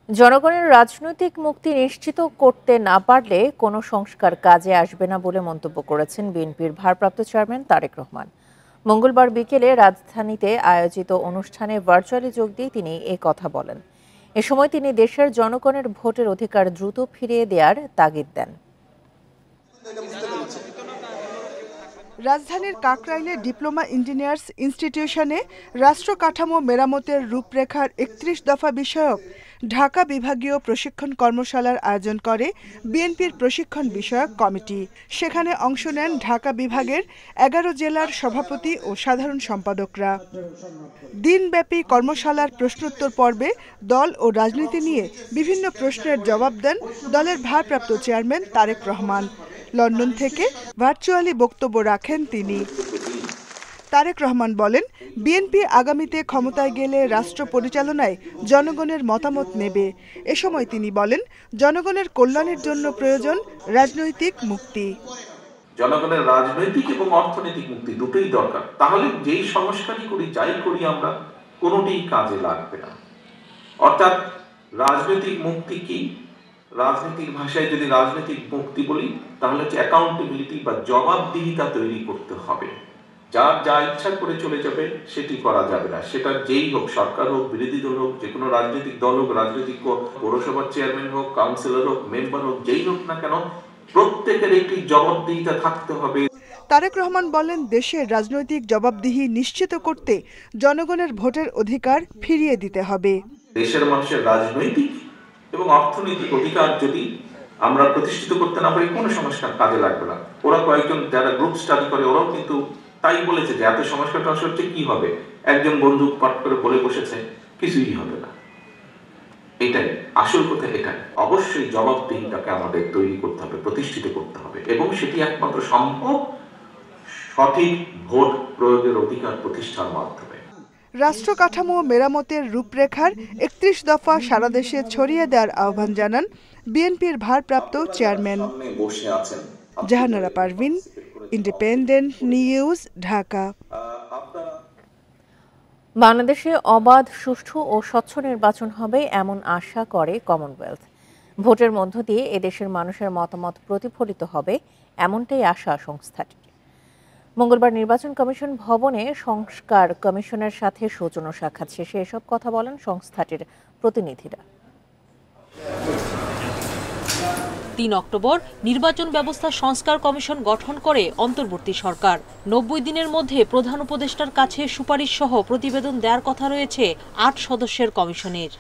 জনগণের রাজনৈতিক মুক্তি নিশ্চিত করতে না পারলে কোনো সংস্কার কাজে আসবে না বলে মন্তব্য করেছেন বিএনপির ভারপ্রাপ্ত চেয়ারম্যান তারেক রহমান। মঙ্গলবার বিকেলে রাজধানীতে আয়োজিত অনুষ্ঠানে ভার্চুয়ালি যোগ দিয়ে তিনি কথা বলেন। এ সময় তিনি দেশের জনগণের ভোটের অধিকার দ্রুত ফিরিয়ে দেওয়ার তাগিদ দেন। রাজধানীর কাকরাইলে ডিপ্লোমা ইঞ্জিনিয়ার্স ইনস্টিটিউশনে রাষ্ট্র কাঠামো মেরামতের রূপরেখার ৩১ দফা বিষয়ক ঢাকা বিভাগীয় প্রশিক্ষণ কর্মশালার আয়োজন করে বিএনপির প্রশিক্ষণ বিষয়ক কমিটি। সেখানে অংশ নেন ঢাকা বিভাগের ১১ জেলার সভাপতি ও সাধারণ সম্পাদকরা। দিনব্যাপী কর্মশালার প্রশ্নোত্তর পর্বে দল ও রাজনীতি নিয়ে বিভিন্ন প্রশ্নের জবাব দেন দলের ভারপ্রাপ্ত চেয়ারম্যান তারেক রহমান। লন্ডন থেকে ভার্চুয়ালি বক্তব্য রাখেন তিনি। তারেক রহমান বলেন, বিএনপি আগামীতে ক্ষমতায় গেলে রাষ্ট্র পরিচালনায় জনগণের মতামত নেবে। এ সময় তিনি বলেন, জনগণের কল্যাণের জন্য প্রয়োজন রাজনৈতিক মুক্তি। জনগণের রাজনৈতিক এবং অর্থনৈতিক মুক্তি দুটোই দরকার। তাহলে যেই সংস্কারই করি, যাই করি আমরা, কোনোটিই কাজে লাগবে না। অর্থাৎ রাজনৈতিক মুক্তি কি? রাজনীতির ভাষায় যদি রাজনৈতিক মুক্তি বলি, তাহলে হচ্ছে অ্যাকাউন্টেবিলিটি বা জবাবদিহিতা তৈরি করতে হবে। যার যা ইচ্ছা করে চলে যাবে সেটি করা যাবে না। সেটা যেই হোক, সরকার হোক, বিরোধী দল হোক, যে কোনো রাজনৈতিক দল হোক, রাজনৈতিক পৌরসভার চেয়ারম্যান হোক, কাউন্সিলর হোক, মেম্বার হোক, যেই হোক না কেন, প্রত্যেকের একটি জবাবদিহিতা থাকতে হবে। তারেক রহমান বলেন, দেশের রাজনৈতিক জবাবদিহি নিশ্চিত করতে জনগণের ভোটের অধিকার ফিরিয়ে দিতে হবে। দেশের মানুষের রাজনৈতিক এবং অর্থনৈতিক অধিকার যদি আমরা প্রতিষ্ঠিত করতে না পারি, কোনো সংস্কার কাজে লাগবে না। ওরা কয়েকজন যারা গ্রুপ স্টাডি করে, ওরাও কিন্তু তাই বলেছে যে এত সংস্কার হচ্ছে কি হবে। একজন বন্ধু পাঠ করে বলে বসেছে, কিছুই হবে না। এটাই আসল কথা। এটাই অবশ্যই জবাবদিহিতাকে আমাদের তৈরি করতে হবে, প্রতিষ্ঠিত করতে হবে, এবং সেটি একমাত্র সম্ভব সঠিক ভোট প্রয়োগের অধিকার প্রতিষ্ঠার মাধ্যমে। রাষ্ট্র কাঠামো মেরামতের রূপরেখার ৩১ দফা সারা দেশে ছড়িয়ে দেওয়ার আহ্বান জানান বিএনপির ভারপ্রাপ্ত chairman. Jahanara Parvin, independent news, Dhaka. বাংলাদেশে অবাধ, সুষ্ঠু ও স্বচ্ছ নির্বাচন হবে এমন আশা করে কমনওয়েলথ। ভোটের মধ্য দিয়ে এদেশের মানুষের মতামত প্রতিফলিত হবে, এমনটাই আশা সংস্থাটির। মঙ্গলবার নির্বাচন কমিশন ভবনে সংস্কার কমিশনের সাথে সৌজন্য সাক্ষাৎ শেষে এসব কথা বলেন সংস্থাটির প্রতিনিধিরা। ৩ অক্টোবর নির্বাচন ব্যবস্থা সংস্কার কমিশন গঠন করে অন্তর্বর্তী সরকার। ৯০ দিনের মধ্যে প্রধান উপদেষ্টার কাছে সুপারিশ সহ প্রতিবেদন দেওয়ার কথা রয়েছে ৮ সদস্যের কমিশনের।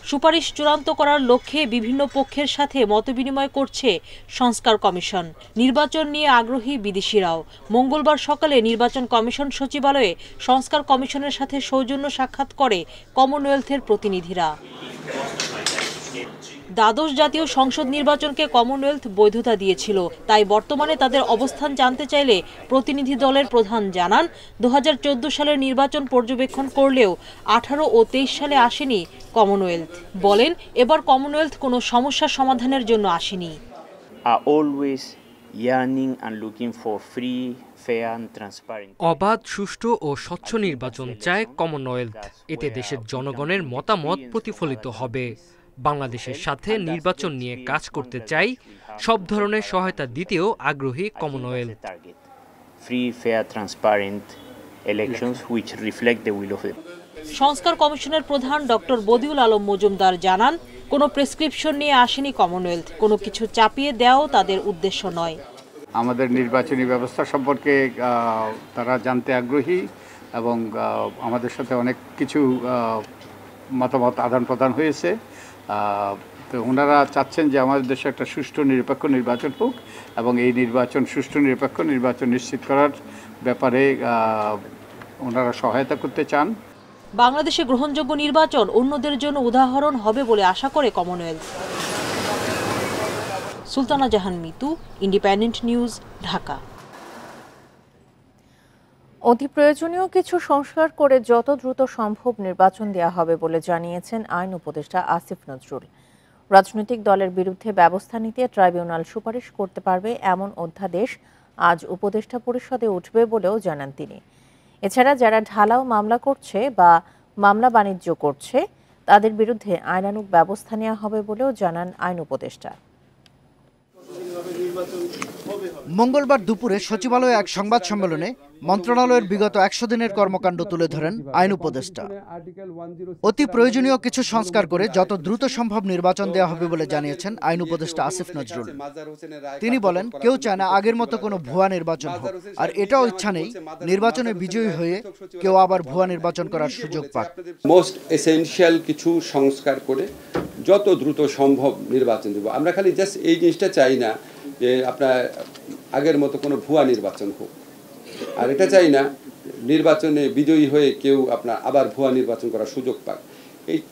সুপারিশ চূড়ান্ত করার লক্ষ্যে বিভিন্ন পক্ষের সাথে মতবিনিময় করছে সংস্কার কমিশন। নির্বাচন নিয়ে আগ্রহী বিদেশিরাও। মঙ্গলবার সকালে নির্বাচন কমিশন সচিবালয়ে সংস্কার কমিশনের সাথে সৌজন্য সাক্ষাৎ করে কমনওয়েলথের প্রতিনিধিরা। দ্বাদশ জাতীয় সংসদ নির্বাচনকে কমনওয়েলথ বৈধতা দিয়েছিল, তাই বর্তমানে তাদের অবস্থান জানতে চাইলে প্রতিনিধি দলের প্রধান জানান, ২০১৪ সালের নির্বাচন পর্যবেক্ষণ করলেও ১৮ ও ২৩ সালে আসেনি কমনওয়েলথ। বলেন, এবার কমনওয়েলথ কোনো সমস্যা সমাধানের জন্য আসেনি। অবাধ, সুষ্ঠু ও স্বচ্ছ নির্বাচন চায় কমনওয়েলথ। এতে দেশের জনগণের মতামত প্রতিফলিত হবে। বাংলাদেশের সাথে নির্বাচন নিয়ে কাজ করতে চাই, সব ধরনের সহায়তা দিতেও আগ্রহী কমনওয়েলথ। সংস্কার কমিশনের প্রধান ডক্টর বদিউল আলম মজুমদার জানান, কোনো প্রেসক্রিপশন নিয়ে আসেনি কমনওয়েলথ। কোনো কিছু চাপিয়ে দেওয়াও তাদের উদ্দেশ্য নয়। আমাদের নির্বাচনী ব্যবস্থা সম্পর্কে তারা জানতে আগ্রহী, এবং আমাদের সাথে অনেক কিছু মতামত আদান প্রদান হয়েছে। তো ওনারা চাচ্ছেন যে আমাদের দেশে একটা সুষ্ঠু নিরপেক্ষ নির্বাচন হোক, এবং এই নির্বাচন সুষ্ঠু নিরপেক্ষ নির্বাচন নিশ্চিত করার ব্যাপারে ওনারা সহায়তা করতে চান। বাংলাদেশে গ্রহণযোগ্য নির্বাচন অন্যদের জন্য উদাহরণ হবে বলে আশা করে কমনওয়েলথ। সুলতানা জাহান মিতু, ইন্ডিপেন্ডেন্ট নিউজ, ঢাকা। অতি প্রয়োজনীয় কিছু সংস্কার করে যত দ্রুত সম্ভব নির্বাচন দেওয়া হবে বলে জানিয়েছেন আইন উপদেষ্টা আসিফ নজরুল। রাজনৈতিক দলের বিরুদ্ধে ব্যবস্থা নিতে ট্রাইব্যুনাল সুপারিশ করতে পারবে এমন অধ্যাদেশ আজ উপদেষ্টা পরিষদে উঠবে বলেও জানান তিনি। এছাড়া যারা ঢালাও মামলা করছে বা মামলা বাণিজ্য করছে তাদের বিরুদ্ধে আইনানুগ ব্যবস্থা নেওয়া হবে বলেও জানান আইন উপদেষ্টা। মঙ্গলবার দুপুরে সচিবালয়ে এক সংবাদ সম্মেলনে মন্ত্রণালয়ের বিগত ১০০ দিনের কর্মকাণ্ড তুলে ধরেন আইন উপদেষ্টা। অতি প্রয়োজনীয় কিছু সংস্কার করে যত দ্রুত সম্ভব নির্বাচন দেওয়া হবে বলে জানিয়েছেন আইন উপদেষ্টা আসিফ নজরুল। তিনি বলেন, কেউ চায় না আগের মতো কোনো ভুয়া নির্বাচন হোক, আর এটাও ইচ্ছা নেই নির্বাচনে বিজয়ী হয়ে কেউ আবার ভুয়া নির্বাচন করার সুযোগ পাক। মোস্ট এসেনশিয়াল কিছু সংস্কার করে যত দ্রুত সম্ভব নির্বাচন দেব। আমরা খালি জাস্ট এই জিনিসটা চাই না যে আপনার আগের মতো কোনো ভুয়া নির্বাচন হোক, আর এটা চাই না নির্বাচনে বিজয়ী হয়ে কেউ আপনার আবার ভুয়া নির্বাচন করার সুযোগ পাক।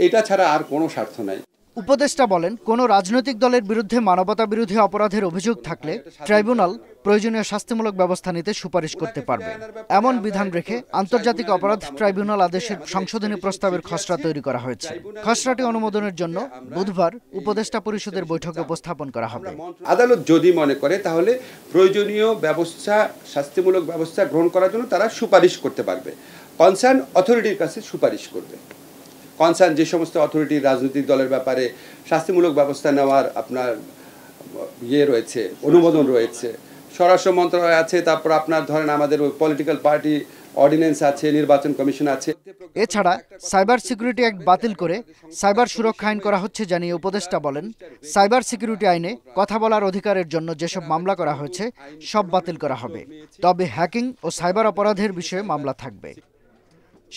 এটা ছাড়া আর কোনো স্বার্থ নাই। উপদেষ্টা বলেন, কোনো রাজনৈতিক দলের বিরুদ্ধে মানবতা বিরোধী অপরাধের অভিযোগ থাকলে ট্রাইব্যুনাল প্রয়োজনীয় শাস্তিমূলক ব্যবস্থা নিতে সুপারিশ করতে পারবে। এমন বিধান রেখে আন্তর্জাতিক অপরাধ ট্রাইব্যুনাল আদেশের সংশোধনী প্রস্তাবের খসড়া তৈরি করা হয়েছে। খসড়াটি অনুমোদনের জন্য বুধবার উপদেষ্টা পরিষদের বৈঠকে উপস্থাপন করা হবে। আদালত যদি মনে করে তাহলে প্রয়োজনীয় ব্যবস্থা, শাস্তিমূলক ব্যবস্থা গ্রহণ করার জন্য তারা সুপারিশ করতে পারবে। কনসার্ন অথরিটির কাছে সুপারিশ করবে। কনসার্ন যে সমস্ত অথরিটি রাজনৈতিক দলের ব্যাপারে শাস্তিমূলক ব্যবস্থা নেওয়ার আপনার রয়েছে, অনুমোদন রয়েছে, স্বরাষ্ট্র মন্ত্রণালয় আছে, তারপর আপনার ধরেন আমাদের পলিটিক্যাল পার্টি অর্ডিন্যান্স আছে, নির্বাচন কমিশন আছে। এছাড়া সাইবার সিকিউরিটি অ্যাক্ট বাতিল করে সাইবার সুরক্ষা আইন করা হচ্ছে জানিয়ে উপদেষ্টা বলেন, সাইবার সিকিউরিটি আইনে কথা বলার অধিকারের জন্য যেসব মামলা করা হয়েছে সব বাতিল করা হবে, তবে হ্যাকিং ও সাইবার অপরাধের বিষয়ে মামলা থাকবে।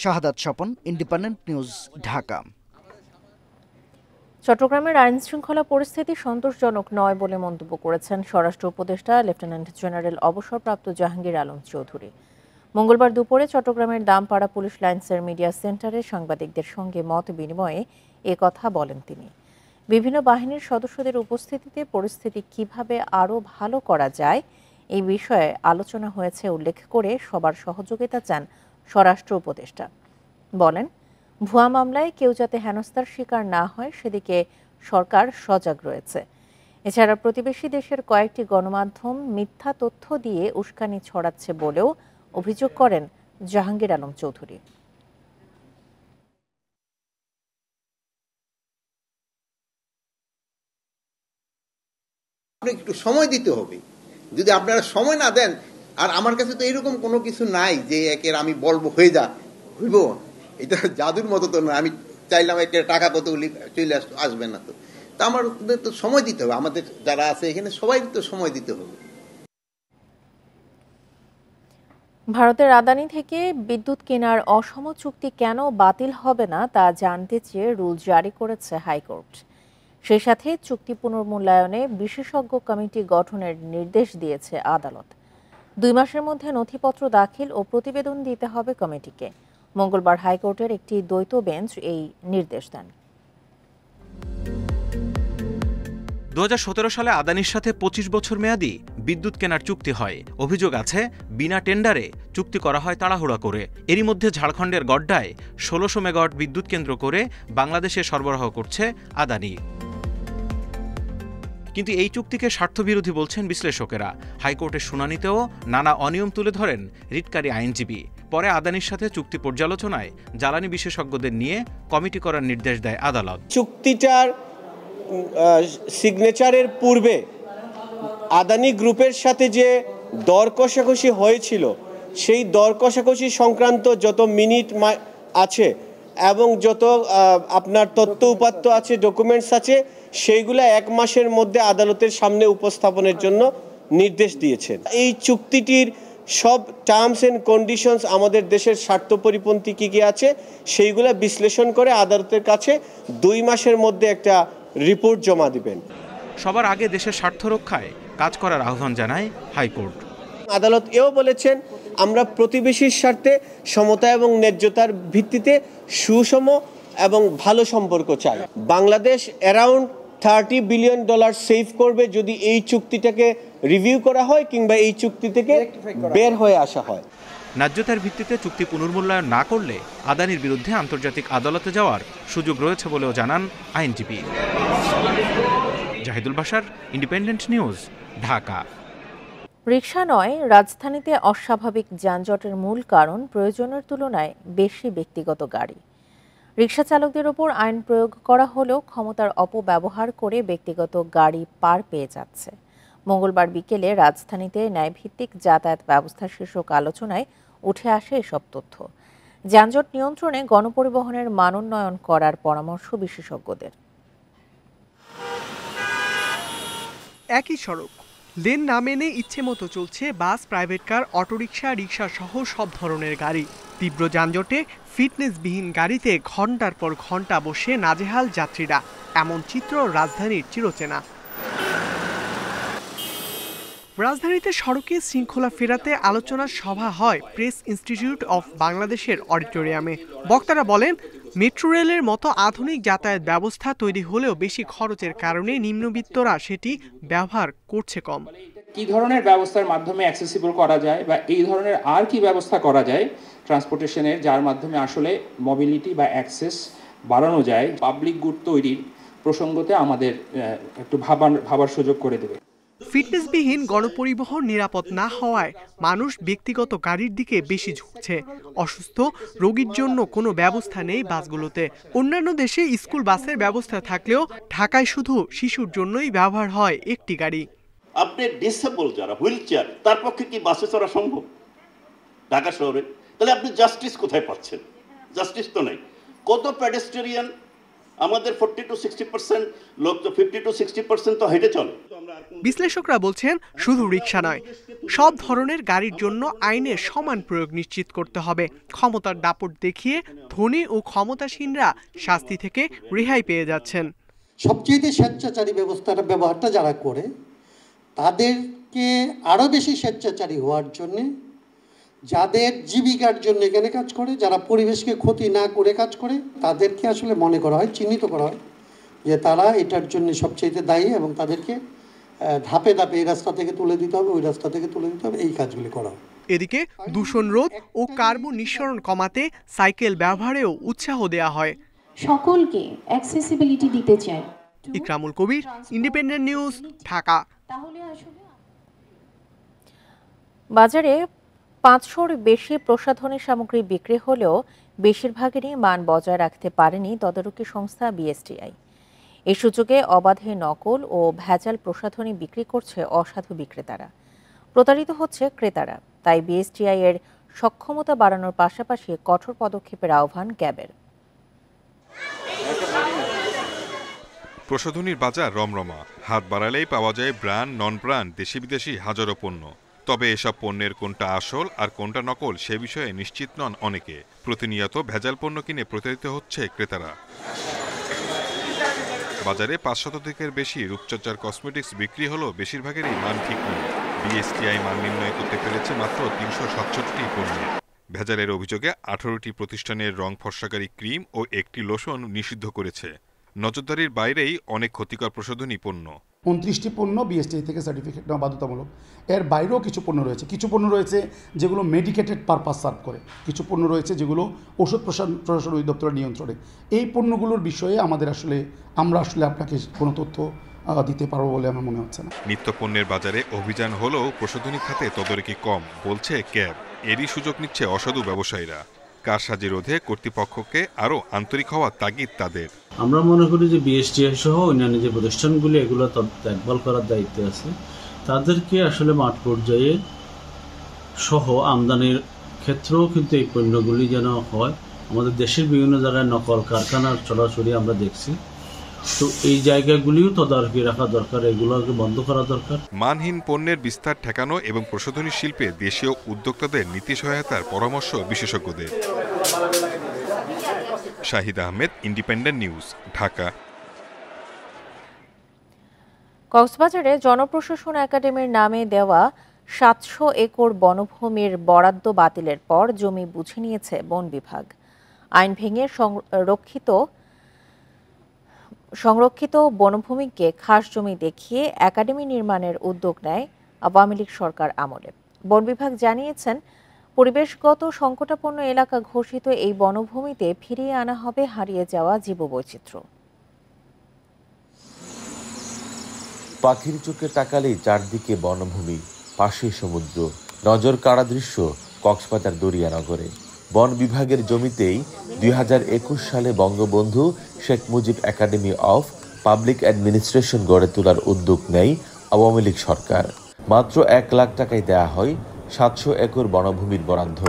শাহাদাত স্বপন, ইন্ডিপেন্ডেন্ট নিউজ, ঢাকা। চট্টগ্রামের আইন শৃঙ্খলা পরিস্থিতি সন্তোষজনক নয় বলে মন্তব্য করেছেন স্বরাষ্ট্র উপদেষ্টা লেফটেন্যান্ট জেনারেল অবসরপ্রাপ্ত জাহাঙ্গীর আলম চৌধুরী। মঙ্গলবার দুপুরে চট্টগ্রামের দামপাড়া পুলিশ লাইন্সের মিডিয়া সেন্টারে সাংবাদিকদের সঙ্গে মত বিনিময়ে এ কথা বলেন তিনি। বিভিন্ন বাহিনীর সদস্যদের উপস্থিতিতে পরিস্থিতি কিভাবে আরও ভালো করা যায় এই বিষয়ে আলোচনা হয়েছে উল্লেখ করে সবার সহযোগিতা চান স্বরাষ্ট্র উপদেষ্টা। বলেন, ভুয়া মামলায় কেউ যাতে হেনস্থার শিকার না হয় সেদিকে সরকার সজাগ রয়েছে। এছাড়া প্রতিবেশী দেশের কয়েকটি গণমাধ্যম মিথ্যা তথ্য দিয়ে উস্কানি ছড়াচ্ছে বলেও অভিযোগ করেন জাহাঙ্গীর আলম চৌধুরী। একটু সময় দিতে হবে। যদি আপনারা সময় না দেন, আর আমার কাছে তো এরকম কোনো কিছু নাই যে একের আমি বলবো হয়ে যা হইব, এটা জাদুর মতো তো না। আমি চাইলাম একটা টাকা কত চলে আসবে না, তো আমাদের তো সময় দিতে হবে। আমাদের যারা আছে এখানে সবাই তো সময় দিতে হবে। ভারতের আদানি থেকে বিদ্যুৎ কেনার অসম চুক্তি কেন বাতিল হবে না তা জানতে চেয়ে রুল জারি করেছে হাইকোর্ট। সেই সাথে চুক্তি পুনর্মূল্যায়নে বিশেষজ্ঞ কমিটি গঠনের নির্দেশ দিয়েছে আদালত। 2 মাসের মধ্যে নথিপত্র দাখিল ও প্রতিবেদন দিতে হবে কমিটিকে। মঙ্গলবার হাইকোর্টের একটি দ্বৈত বেঞ্চ এই নির্দেশ দেন। 2017 সালে আদানির সাথে 25 বছর মেয়াদী বিদ্যুৎ কেনার চুক্তি হয়। অভিযোগ আছে বিনা টেন্ডারে চুক্তি করা হয় তাড়াহুড়া করে। এরই মধ্যে ঝাড়খণ্ডের গড্ডায় 1600 মেগাওয়াট বিদ্যুৎ কেন্দ্র করে বাংলাদেশে সরবরাহ করছে আদানি। কিন্তু এই চুক্তিকে স্বার্থবিরোধী বলছেন বিশ্লেষকেরা। হাইকোর্টের শুনানিতেও নানা অনিয়ম তুলে ধরেন রিটকারী আইনজীবী। পরে আদানির সাথে চুক্তি পর্যালোচনায় জ্বালানি বিশেষজ্ঞদের নিয়ে কমিটি করার নির্দেশ দেয় আদালত। চুক্তিটার সিগনেচারের পূর্বে আদানি গ্রুপের সাথে যে দর কষাকষি হয়েছিল, সেই দর কষাকষি সংক্রান্ত যত মিনিট আছে এবং যত আপনার তথ্য উপাত্ত আছে, ডকুমেন্টস আছে, সেইগুলো 1 মাসের মধ্যে আদালতের সামনে উপস্থাপনের জন্য নির্দেশ দিয়েছেন। এই চুক্তিটির সব টার্মস এন্ড কন্ডিশনস আমাদের দেশের স্বার্থ পরিপন্থী কী কী আছে সেইগুলো বিশ্লেষণ করে আদালতের কাছে 2 মাসের মধ্যে একটা রিপোর্ট জমা দিবেন। সবার আগে দেশের স্বার্থ রক্ষায় কাজ করার আহ্বান জানায় হাইকোর্ট। আদালত এও বলেছেন, আমরা প্রতিবেশীর স্বার্থে সমতা এবং ন্যায্যতার ভিত্তিতে সুষম এবং ভালো সম্পর্ক চাই। বাংলাদেশ অ্যারাউন্ড $30 বিলিয়ন সেভ করবে যদি এই চুক্তিটাকে রিভিউ করা হয় কিংবা এই চুক্তি থেকে বের হয়ে আসা হয়। ন্যায্যতার ভিত্তিতে চুক্তি পুনর্মূল্যায়ন না করলে আদানির বিরুদ্ধে আন্তর্জাতিক আদালতে যাওয়ার সুযোগ রয়েছে বলেও জানান আইনজীবী। Zahidul Bashar, independent news, Dhaka. রিকশা নয়, রাজধানীতে অস্বাভাবিক যানজটের মূল কারণ প্রয়োজনের তুলনায় বেশি ব্যক্তিগত গাড়ি। রিকশা চালকদের ওপর আইন প্রয়োগ করা হলেও ক্ষমতার অপব্যবহার করে ব্যক্তিগত গাড়ি পার পেয়ে যাচ্ছে। মঙ্গলবার বিকেলে রাজধানীতে ন্যায়ভিত্তিক যাতায়াত ব্যবস্থা শীর্ষক আলোচনায় উঠে আসে এসব তথ্য। যানজট নিয়ন্ত্রণে গণপরিবহনের মানোন্নয়ন করার পরামর্শ বিশেষজ্ঞদের। একই সড়ক, লেন না মেনে ইচ্ছে মতো চলছে বাস, প্রাইভেট কার, অটোরিকশা, রিকশা সহ সব ধরনের গাড়ি। তীব্র যানজটে ফিটনেসবিহীন গাড়িতে ঘন্টার পর ঘন্টা বসে নাজেহাল যাত্রীরা। এমন চিত্র রাজধানীর চিরচেনা। রাজধানীতে সড়কে শৃঙ্খলা ফেরাতে আলোচনা সভা হয় প্রেস ইনস্টিটিউট অফ বাংলাদেশের অডিটোরিয়ামে। বক্তারা বলেন, মেট্রো রেলের মতো আধুনিক যাতায়াত ব্যবস্থা তৈরি হলেও বেশি খরচের কারণে নিম্নবিত্তরা সেটি ব্যবহার করছে কম। কি ধরনের ব্যবস্থার মাধ্যমে অ্যাক্সেসিবল করা যায় বা এই ধরনের আর কি ব্যবস্থা করা যায় ট্রান্সপোর্টেশনের, যার মাধ্যমে আসলে মোবিলিটি বা অ্যাক্সেস বাড়ানো যায়, পাবলিক গুড তৈরির প্রসঙ্গতে আমাদের একটু ভাবার সুযোগ করে দেবে। ফিটনেসবিহীন গণপরিবহন নিরাপদ না হওয়ায় মানুষ ব্যক্তিগত গাড়ির দিকে বেশি ঝুঁকছে। অসুস্থ রোগীর জন্য কোনো ব্যবস্থা নেই বাসগুলোতে। অন্যান্য দেশে স্কুল বাসের ব্যবস্থা থাকলেও ঢাকায় শুধু শিশুর জন্যই ব্যবহার হয় একটি গাড়ি। আপনি ডিসেবল যারা, হুইল চেয়ার, তার পক্ষে কি বাসে চড়া সম্ভব ঢাকা শহরে? তাহলে আপনি জাস্টিস কোথায় পাচ্ছেন? জাস্টিস তো নেই। কত পেডেস্ট্রিয়ান আমাদের 40 to 60% লোক তো 50 to 60% তো হেঁটে চলে। বিশ্লেষকরা বলছেন, শুধু রিকশা নয়, সব ধরনের গাড়ির জন্য আইনের সমান প্রয়োগ নিশ্চিত করতে হবে। ক্ষমতার দাপট দেখিয়ে ধনী ও ক্ষমতাসীনরা শাস্তি থেকে রেহাই পেয়ে যাচ্ছেন। সবচেয়ে স্বেচ্ছাচারী ব্যবহারটা যারা করে, তাদেরকে আরো বেশি স্বেচ্ছাচারী হওয়ার জন্য, যাদের জীবিকার জন্য এখানে কাজ করে, যারা পরিবেশকে ক্ষতি না করে কাজ করে, তাদেরকে আসলে মনে করা হয়, চিহ্নিত করা হয় যে তারা এটার জন্য সবচেয়ে দায়ী এবং তাদেরকে ধাপে ধাপে এই রাস্তা থেকে তুলে দিতে হবে, ওই রাস্তা থেকে তুলে দিতে হবে, এই কাজগুলি করা হয়। এদিকে দূষণ রোধ ও কার্বন নিঃসরণ কমাতে সাইকেল ব্যবহারেও উৎসাহ দেওয়া হয়। সকলকে অ্যাক্সেসিবিলিটি দিতে চাই। ইকরামুল কবির, ইন্ডিপেন্ডেন্ট নিউজ, ঢাকা। বাজারে 500-র বেশি প্রসাধনী সামগ্রী বিক্রি হলেও বেশিরভাগেরই মান বজায় রাখতে পারেনি তদারকি সংস্থা বিএসটিআই। এই সুযোগে অবাধে নকল ও ভেজাল প্রসাধনী বিক্রি করছে অসাধু বিক্রেতারা। প্রতারিত হচ্ছে ক্রেতারা। তাই বিএসটিআই এর সক্ষমতা বাড়ানোর পাশাপাশি কঠোর পদক্ষেপের আহ্বান ক্যাবের। প্রসাধনীর বাজার রমরমা। হাত বাড়ালেই পাওয়া যায় ব্র্যান্ড, নন ব্র্যান্ড, দেশি বিদেশি হাজারো পণ্য। তবে এসব পণ্যের কোনটা আসল আর কোনটা নকল সে বিষয়ে নিশ্চিত নন অনেকে। প্রতিনিয়ত ভেজাল পণ্য কিনে প্রতারিত হচ্ছে ক্রেতারা। বাজারে 500-র বেশি রূপচর্চার কসমেটিক্স বিক্রি হলেও বেশিরভাগেরই মান ঠিক নেই। বিএসটিআই মান নির্ণয় করতে পেরেছে মাত্র 367টি পণ্য। ভেজালের অভিযোগে 18টি প্রতিষ্ঠানের রং ফর্সাকারী ক্রিম ও একটি লোশন নিষিদ্ধ করেছে। নজরদারির বাইরেই অনেক ক্ষতিকর প্রসাধনী পণ্য। 29টি পণ্য বিএসটিআই থেকে সার্টিফিকেট নেওয়া বাধ্যতামূলক। এর বাইরেও কিছু পণ্য রয়েছে। কিছু পণ্য রয়েছে যেগুলো মেডিকেটেড পারপাস সার্ভ করে, কিছু পণ্য রয়েছে যেগুলো ওষুধ প্রশাসন অধিদপ্তরের নিয়ন্ত্রণে। এই পণ্যগুলোর বিষয়ে আমরা আসলে আপনাকে কোনো তথ্য দিতে পারবো বলে আমার মনে হচ্ছে না। নিত্য পণ্যের বাজারে অভিযান হলেও প্রসাধনী খাতে তদারকি কম বলছে ক্যাব। এরই সুযোগ নিচ্ছে অসাধু ব্যবসায়ীরা। কারসাজি রোধে কর্তৃপক্ষকে আরও আন্তরিক হওয়ার তাগিদ তাদের। আমরা মনে করি যে বিএসটিআই সহ অন্যান্য যে প্রতিষ্ঠানগুলি এগুলো দেখভাল করার দায়িত্বে আছে, তাদেরকে আসলে মাঠ পর্যায়ে সহ আমদানির ক্ষেত্রেও কিন্তু এই পণ্যগুলি যেন হয়। আমাদের দেশের বিভিন্ন জায়গায় নকল কারখানার ছড়াছড়ি আমরা দেখছি, তো এই জায়গাগুলিও তদারকি রাখা দরকার, এগুলোকে বন্ধ করা দরকার। মানহীন পণ্যের বিস্তার ঠেকানো এবং প্রসাধনী শিল্পে দেশীয় উদ্যোক্তাদের নীতি সহায়তার পরামর্শ বিশেষজ্ঞদের। Shahid Ahmed, independent news, Dhaka. কক্সবাজারে জনপ্রশাসন একাডেমির নামে দেওয়া 700 একর বনভূমির বরাদ্দ বাতিলের পর জমি বুঝে নিয়েছে বন বিভাগ। আইন ভেঙে সংরক্ষিত বনভূমিকে খাস জমি দেখিয়ে একাডেমি নির্মাণের উদ্যোগ নেয় আওয়ামী লীগ সরকার আমলে। বন বিভাগ জানিয়েছেন, পরিবেশগত সংকটাপন্ন এলাকা ঘোষিত এই বনভূমিতে ফিরিয়ে আনা হবে হারিয়ে যাওয়া জীববৈচিত্র্য। পাখির চোখে তাকালেই চারদিকে বনভূমি, পাশে সমুদ্র, নজর কাড়া দৃশ্য কক্সবাজার দরিয়ানগরে। বন বিভাগের জমিতেই 2021 সালে Bangabandhu Sheikh Mujib academy of public administration গড়ে তোলার উদ্যোগ নেয় আওয়ামী লীগ সরকার। মাত্র 1 লাখ টাকায় দেয়া হয় 700 একর বনভূমির বরাদ্দ।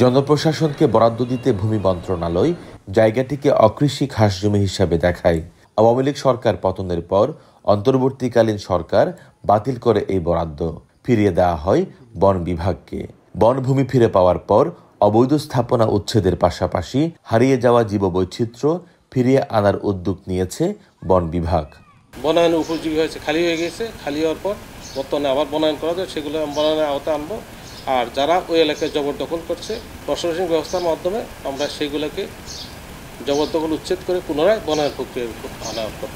জনপ্রশাসনকে বরাদ্দ দিতে ভূমি মন্ত্রণালয় জায়গাটিকে অকৃষি খাস জমি হিসাবে দেখায়। আওয়ামী লীগ সরকার পতনের পর অন্তর্বর্তীকালীন সরকার বাতিল করে এই বরাদ্দ, ফিরিয়ে দেওয়া হয় বন বিভাগকে। বনভূমি ফিরে পাওয়ার পর অবৈধ স্থাপনা উচ্ছেদের পাশাপাশি হারিয়ে যাওয়া জীববৈচিত্র্য ফিরিয়ে আনার উদ্যোগ নিয়েছে বন বিভাগ। বনায়ন উপযোগী হয়েছে, খালি হয়ে গেছে, খালি হওয়ার পর বর্তমানে আবার বনায়ন করা যায়, সেগুলো বনায়নের আওতায় আনবো। আর যারা ওই এলাকায় জবরদখল করছে, প্রশাসনিক ব্যবস্থার মাধ্যমে আমরা সেগুলোকে জবরদখল উচ্ছেদ করে পুনরায় বনায়ন প্রক্রিয়া আনা করব।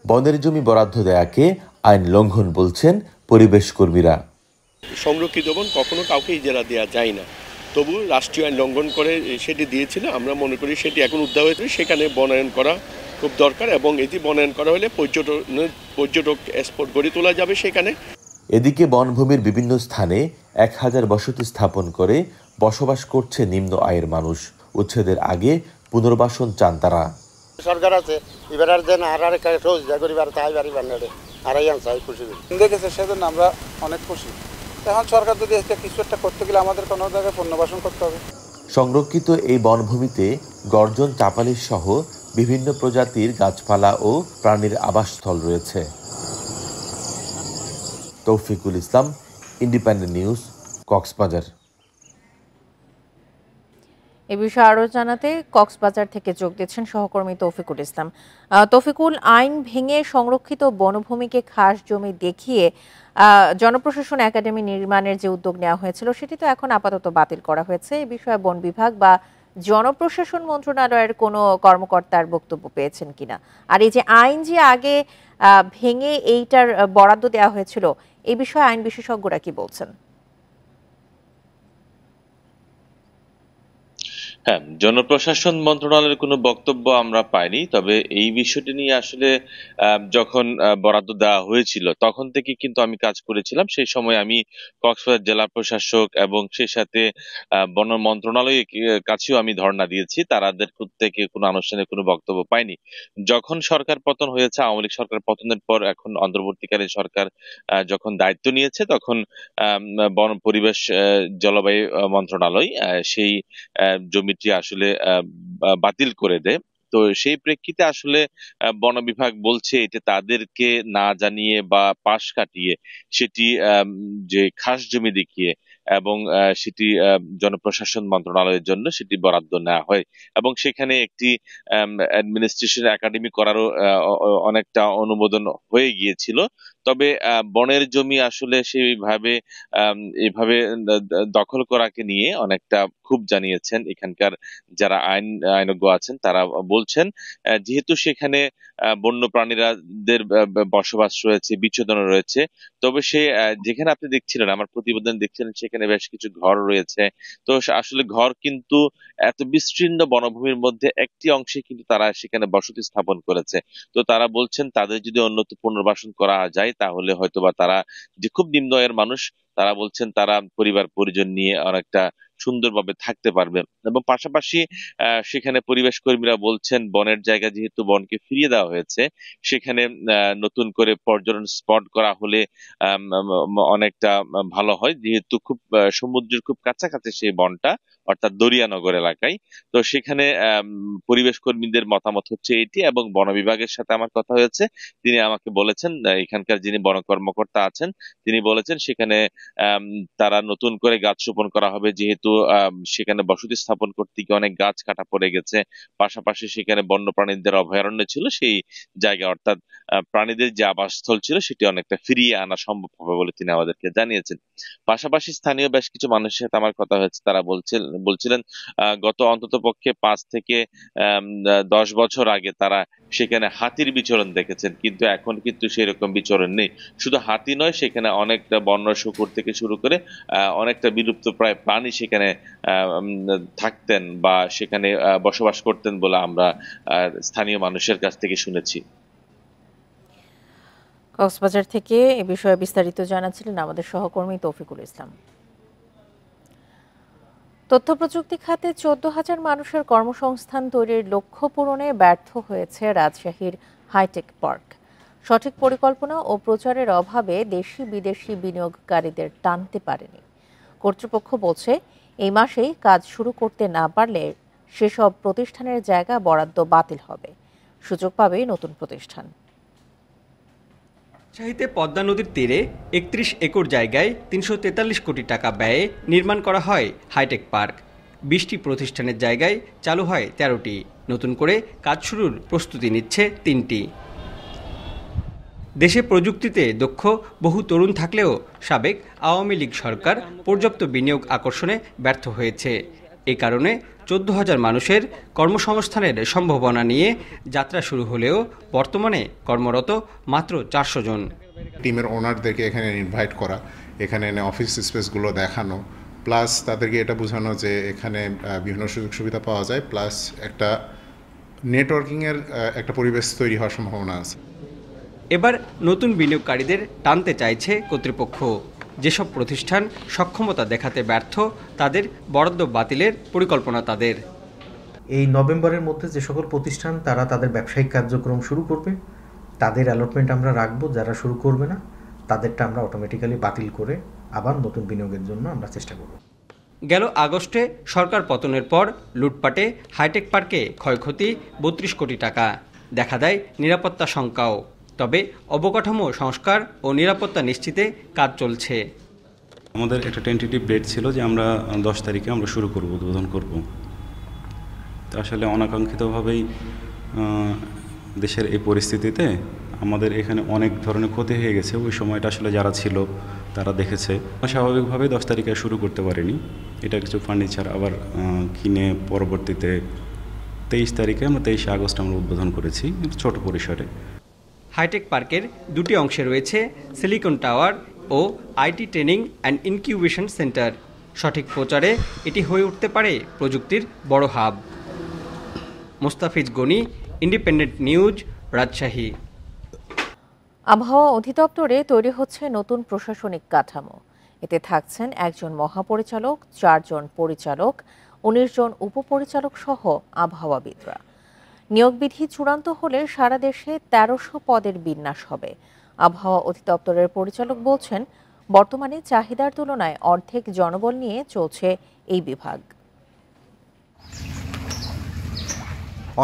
বনের জমি বরাদ্দ দেয়াকে আইন লঙ্ঘন বলছেন পরিবেশ কর্মীরা। সংরক্ষিত বন কখনো কাউকে ইজারা দেওয়া যায় না, তবু রাষ্ট্রীয় আইন লঙ্ঘন করে সেটি দিয়েছিল। আমরা মনে করি সেটি এখন উদ্ধার হয়েছে, সেখানে বনায়ন করা খুব দরকার এবং এটি বনায়ন করা হলে পর্যটক স্পট গড়ে তোলা যাবে সেখানে। এদিকে বনভূমির বিভিন্ন স্থানে 1000 বসতি স্থাপন করে বসবাস করছে নিম্ন আয়ের মানুষ। উচ্ছেদের আগে পুনর্বাসন চান তারা। সরকার আছে এবার দেন আর সহযোগিতা করিবার তাই বাড়ি বান্নাড়ে আড়াই আনসাই খুশি দেখেছে, সেজন্য আমরা অনেক খুশি। এখন সরকার যদি কিছু একটা করতে গেলে আমাদের কোনো জায়গায় পুনর্বাসন করতে হবে। সংরক্ষিত এই বনভূমিতে গর্জন, চাপালিশ সহ বিভিন্ন প্রজাতির গাছপালা ও প্রাণীর আবাসস্থল রয়েছে। তৌফিকুল ইসলাম, ইন্ডিপেন্ডেন্ট নিউজ, কক্সবাজার। এ বিষয়ে আরও জানাতে কক্সবাজার থেকে যোগ দিচ্ছেন সহকর্মী তৌফিকুল ইসলাম। তৌফিকুল, আইন ভেঙে সংরক্ষিত বনভূমিকে খাস জমি দেখিয়ে জনপ্রশাসন একাডেমি নির্মাণের যে উদ্যোগ নেওয়া হয়েছিল সেটি তো এখন আপাতত বাতিল করা হয়েছে। এ বিষয়ে বন বিভাগ বা জনপ্রশাসন মন্ত্রণালয়ের কোনো কর্মকর্তার বক্তব্য পেয়েছেন কিনা? আর এই যে আইন যে আগে ভেঙে এইটার বরাদ্দ দেওয়া হয়েছিল, এই বিষয়ে আইন বিশেষজ্ঞরা কি বলছেন? হ্যাঁ, জনপ্রশাসন মন্ত্রণালয়ের কোনো বক্তব্য আমরা পাইনি। তবে এই বিষয়টি নিয়ে আসলে যখন বরাদ্দ দেওয়া হয়েছিল তখন থেকে কিন্তু আমি কাজ করেছিলাম। সেই সময় আমি কক্সবাজার জেলা প্রশাসক এবং সেই সাথে বন মন্ত্রণালয়ের কাছেও আমি ধর্ণা দিয়েছি। তাদের থেকে কোনো আনুষ্ঠানিক কোনো বক্তব্য পাইনি। যখন সরকার পতন হয়েছে, আওয়ামী লীগ সরকার পতনের পর এখন অন্তর্বর্তীকালীন সরকার যখন দায়িত্ব নিয়েছে, তখন বন পরিবেশ জলবায়ু মন্ত্রণালয় সেই জমিটি আসলে বাতিল করে দেয়। তো সেই প্রেক্ষিতে আসলে বন বিভাগ বলছে এটা তাদেরকে না জানিয়ে বা পাশ কাটিয়ে সেটি যে খাস জমি দেখিয়ে এবং সেটি জনপ্রশাসন মন্ত্রণালয়ের জন্য সেটি বরাদ্দ নেওয়া হয় এবং সেখানে একটি অ্যাডমিনিস্ট্রেশন একাডেমি করারও অনেকটা অনুমোদন হয়ে গিয়েছিল। তবে বনের জমি আসলে সেইভাবে এইভাবে দখল করাকে নিয়ে অনেকটা ক্ষোভ জানিয়েছেন এখানকার যারা আইনজ্ঞ আছেন। তারা বলছেন যেহেতু সেখানে বন্য প্রাণীরাদের বসবাস রয়েছে, বিচ্ছেদন রয়েছে, তবে সে যেখানে আপনি দেখছিলেন, আমার প্রতিবেদন দেখছিলেন, সেখানে বেশ কিছু ঘর রয়েছে। তো আসলে ঘর কিন্তু এত বিস্তীর্ণ বনভূমির মধ্যে একটি অংশে কিন্তু তারা সেখানে বসতি স্থাপন করেছে। তো তারা বলছেন তাদের যদি অন্যত্র পুনর্বাসন করা যায় তাহলে হয়তোবা তারা, যে খুব নিম্ন আয়ের মানুষ, তারা বলছেন তারা পরিবার পরিজন নিয়ে অনেকটা সুন্দরভাবে থাকতে পারবে। এবং পাশাপাশি সেখানে পরিবেশ কর্মীরা বলছেন বনের জায়গা যেহেতু বনকে ফিরিয়ে দেওয়া হয়েছে, সেখানে নতুন করে পর্যটন স্পট করা হলে অনেকটা ভালো হয়, যেহেতু খুব সমুদ্রের খুব কাছাকাছি সেই বনটা, অর্থাৎ দরিয়ানগর এলাকায়। তো সেখানে পরিবেশ কর্মীদের মতামত হচ্ছে এটি। এবং বন বিভাগের সাথে আমার কথা হয়েছে, তিনি আমাকে বলেছেন, এখানকার যিনি বন কর্মকর্তা আছেন তিনি বলেছেন সেখানে তারা নতুন করে গাছ রোপণ করা হবে, যেহেতু সেখানে বসতি স্থাপন করতে গিয়ে অনেক গাছ কাটা পড়ে গেছে। পাশাপাশি সেখানে বন্য প্রাণীদের অভয়ারণ্য ছিল, সেই জায়গা অর্থাৎ প্রাণীদের যে আবাসস্থল ছিল সেটি অনেকটা ফিরিয়ে আনা সম্ভব হবে বলে তিনি আমাদেরকে জানিয়েছেন। পাশাপাশি স্থানীয় বেশ কিছু মানুষের সাথে আমার কথা হয়েছে, তারা বলছিলেন গত অন্তত পক্ষে 5 থেকে 10 বছর আগে তারা সেখানে হাতির বিচরণ দেখেছেন, কিন্তু এখন কিন্তু সেরকম বিচরণ নেই। শুধু হাতি নয়, সেখানে অনেকটা বন্য শূকর থেকে শুরু করে অনেকটা বিলুপ্ত প্রায় প্রাণী সেখানে থাকতেন বা সেখানে বসবাস করতেন বলে আমরা স্থানীয় মানুষের কাছ থেকে শুনেছি। কক্সবাজার থেকে এ বিষয়ে বিস্তারিত জানাচ্ছিলেন আমাদের সহকর্মী তৌফিকুল ইসলাম। তথ্যপ্রযুক্তি খাতে 14,000 মানুষের কর্মসংস্থান তৈরির লক্ষ্য পূরণে ব্যর্থ হয়েছে রাজশাহীর হাইটেক পার্ক। সঠিক পরিকল্পনা ও প্রচারের অভাবে দেশি বিদেশি বিনিয়োগকারীদের টানতে পারেনি। কর্তৃপক্ষ বলছে এই মাসেই কাজ শুরু করতে না পারলে সেসব প্রতিষ্ঠানের জায়গা বরাদ্দ বাতিল হবে, সুযোগ পাবে নতুন প্রতিষ্ঠান। রাজশাহীতে পদ্মা নদীর তীরে 31 একর জায়গায় 343 কোটি টাকা ব্যয়ে নির্মাণ করা হয় হাইটেক পার্ক। 20টি প্রতিষ্ঠানের জায়গায় চালু হয় 13টি, নতুন করে কাজ শুরুর প্রস্তুতি নিচ্ছে 3টি। দেশে প্রযুক্তিতে দক্ষ বহু তরুণ থাকলেও সাবেক আওয়ামী লীগ সরকার পর্যাপ্ত বিনিয়োগ আকর্ষণে ব্যর্থ হয়েছে। এ কারণে 14,000 মানুষের কর্মসংস্থানের সম্ভাবনা নিয়ে যাত্রা শুরু হলেও বর্তমানে কর্মরত মাত্র 400 জন। টিমের ওনারদেরকে এখানে ইনভাইট করা, এখানে এনে অফিস স্পেসগুলো দেখানো, প্লাস তাদেরকে এটা বোঝানো যে এখানে বিভিন্ন সুযোগ সুবিধা পাওয়া যায়, প্লাস একটা নেটওয়ার্কিংয়ের একটা পরিবেশ তৈরি হওয়ার সম্ভাবনা আছে। এবার নতুন বিনিয়োগকারীদের টানতে চাইছে কর্তৃপক্ষ। যেসব প্রতিষ্ঠান সক্ষমতা দেখাতে ব্যর্থ তাদের বরাদ্দ বাতিলের পরিকল্পনা তাদের। এই নভেম্বরের মধ্যে যে সকল প্রতিষ্ঠান তারা তাদের ব্যবসায়িক কার্যক্রম শুরু করবে তাদের অ্যালটমেন্ট আমরা রাখবো, যারা শুরু করবে না তাদেরটা আমরা অটোমেটিক্যালি বাতিল করে আবার নতুন বিনিয়োগের জন্য আমরা চেষ্টা করব। গেল আগস্টে সরকার পতনের পর লুটপাটে হাইটেক পার্কে ক্ষয়ক্ষতি 32 কোটি টাকা। দেখা দেয় নিরাপত্তা শঙ্কাও। তবে অবকাঠামো সংস্কার ও নিরাপত্তা নিশ্চিতে কাজ চলছে। আমাদের একটা টেন্টেটিভ ডেট ছিল যে আমরা 10 তারিখে আমরা শুরু করব, উদ্বোধন করব। তো আসলে অনাকাঙ্ক্ষিতভাবেই দেশের এই পরিস্থিতিতে আমাদের এখানে অনেক ধরনের ক্ষতি হয়ে গেছে। ওই সময়টা আসলে যারা ছিল তারা দেখেছে, স্বাভাবিকভাবে 10 তারিখে শুরু করতে পারিনি। এটা কিছু ফার্নিচার আবার কিনে পরবর্তীতে 23 তারিখে আমরা 23 আগস্ট আমরা উদ্বোধন করেছি ছোট পরিসরে। হাইটেক পার্কের দুটি অংশে রয়েছে সিলিকন টাওয়ার ও IT training and incubation centre. সঠিক প্রচারে এটি হয়ে উঠতে পারে প্রযুক্তির বড় hub. Mostafiz Gani, independent news, Rajshahi. আবহাওয়া অধিদপ্তরে তৈরি হচ্ছে নতুন প্রশাসনিক কাঠামো। এতে থাকছেন একজন মহাপরিচালক, 4 জন পরিচালক, 19 জন উপপরিচালক সহ আবহাওয়াবিদরা। নিয়োগ বিধি চূড়ান্ত হলে সারা দেশে 1300 পদের বিন্যাস হবে। আবহাওয়া অধিদপ্তরের পরিচালক বলছেন, বর্তমানে চাহিদার তুলনায় অর্ধেক জনবল নিয়ে চলছে এই বিভাগ।